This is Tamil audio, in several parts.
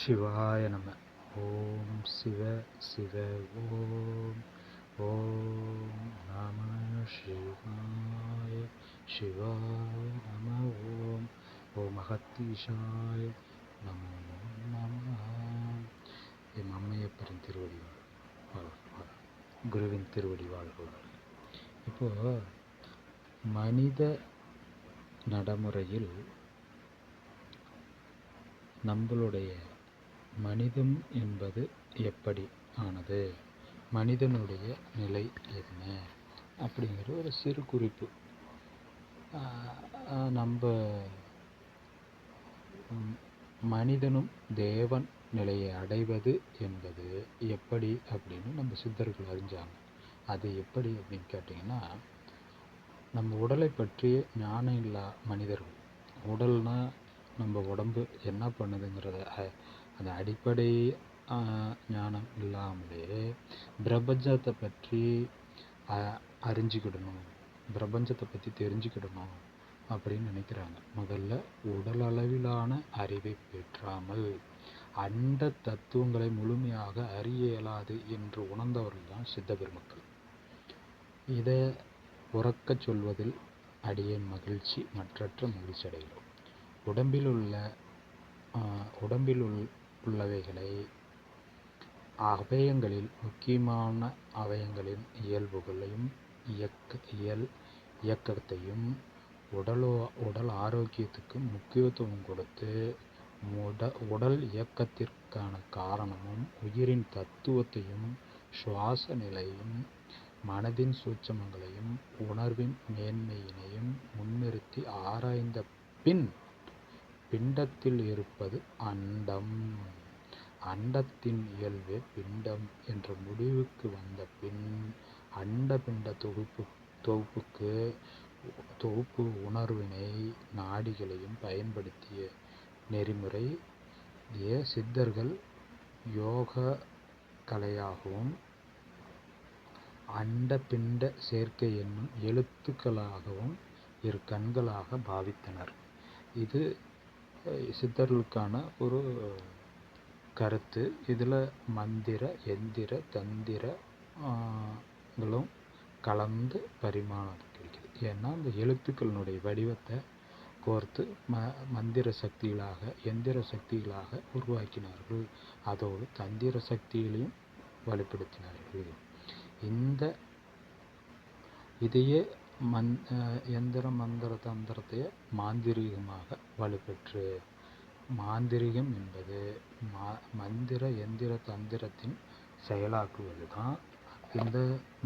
சிவாய நம. ஓம் சிவ சிவ ஓம். ஓம் நம சிவாய சிவாய நம. ஓம் ஓம் அகத்தீஷாய நமோ நம. எம் அம்மையப்பரின் திருவடி வாழ்க, குருவின் திருவடி வாழ்க. இப்போ மனித நடைமுறையில் நம்மளுடைய மனிதம் என்பது எப்படி ஆனது, மனிதனுடைய நிலை என்ன அப்படிங்கிற ஒரு சிறு குறிப்பு. நம்ம மனிதனும் தேவன் நிலையை அடைவது என்பது எப்படி அப்படின்னு நம்ம சித்தர்கள் அறிஞ்சாங்க. அது எப்படி அப்படின்னு கேட்டிங்கன்னா, நம்ம உடலை பற்றிய ஞானம் இல்லா மனிதர்கள், உடல்னா நம்ம உடம்பு என்ன பண்ணுதுங்கிறத அந்த அடிப்படை ஞானம் இல்லாமலே பிரபஞ்சத்தை பற்றி அறிஞ்சிக்கிடணும், பிரபஞ்சத்தை பற்றி தெரிஞ்சுக்கிடணும் அப்படின்னு நினைக்கிறாங்க. முதல்ல உடல் அளவிலான அறிவை பெற்றாமல் அண்ட தத்துவங்களை முழுமையாக அறிய இயலாது என்று உணர்ந்தவர்கள் தான் சித்த பெருமக்கள். இதை உறக்கச் சொல்வதில் அடியேன் மகிழ்ச்சி, மற்றற்ற மகிழ்ச்சி அடைகிறோம். உடம்பில் உள்ளவைகளை அவயங்களில் முக்கியமான அவயங்களின் இயல்புகளையும் இயக்கத்தையும் உடல் ஆரோக்கியத்துக்கு முக்கியத்துவம் கொடுத்து உடல் இயக்கத்திற்கான காரணமும் உயிரின் தத்துவத்தையும் சுவாச நிலையும் மனதின் சூட்சமங்களையும் உணர்வின் மேன்மையினையும் முன்னிறுத்தி ஆராய்ந்த பின் பிண்டத்தில் இருப்பது அண்டம், அண்டத்தின் இயல்பே பிண்டம் என்ற முடிவுக்கு வந்த பின் அண்ட பிண்ட தொகுப்பு உணர்வினை நாடிகளையும் பயன்படுத்திய நெறிமுறை சித்தர்கள் யோக கலையாகவும் அண்ட பிண்ட சேர்க்கை என்னும் எழுத்துக்களாகவும் இரு கண்களாக பாவித்தனர். இது சித்தர்களுக்கான ஒரு கருத்து. இதில் மந்திர எந்திர தந்திரங்களும் கலந்து பரிமாணம் கிடைக்குது. ஏன்னா அந்த எழுத்துக்களினுடைய வடிவத்தை கோர்த்து மந்திர சக்திகளாக எந்திர சக்திகளாக உருவாக்கினார்கள். அதோடு தந்திர சக்திகளையும் வலுப்படுத்தினார்கள். இதையே எந்திர மந்திர தந்திரத்தை மாந்திரீகமாக வலுப்பெற்று, மாந்திரிகம் என்பது மந்திர எந்திர தந்திரத்தின் செயலாக்குவது தான் இந்த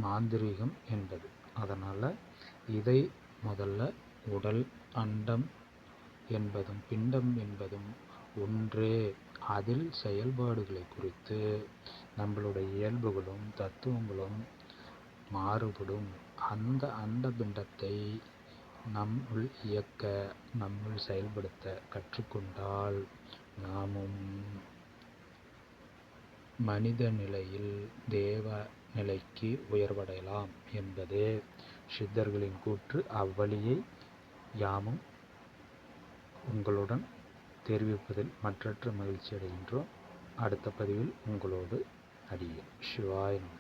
மாந்திரீகம் என்பது. அதனால் இதை முதல்ல உடல் அண்டம் என்பதும் பிண்டம் என்பதும் ஒன்றே, அதில் செயல்பாடுகளை குறித்து நம்மளுடைய இயல்புகளும் தத்துவங்களும் மாறுபடும். அந்த அண்ட பிண்டத்தை நம்முள் இயக்க, நம்முள் செயல்படுத்த கற்றுக்கொண்டால் நாமும் மனித நிலையில் தேவ நிலைக்கு உயர்வடையலாம் என்பதே சித்தர்களின் கூற்று. அவ்வழியை யாமும் உங்களுடன் தெரிவிப்பதில் மற்றற்ற மகிழ்ச்சி அடைகின்றோம். அடுத்த பதிவில் உங்களோடு அடியேன். சிவாய நம.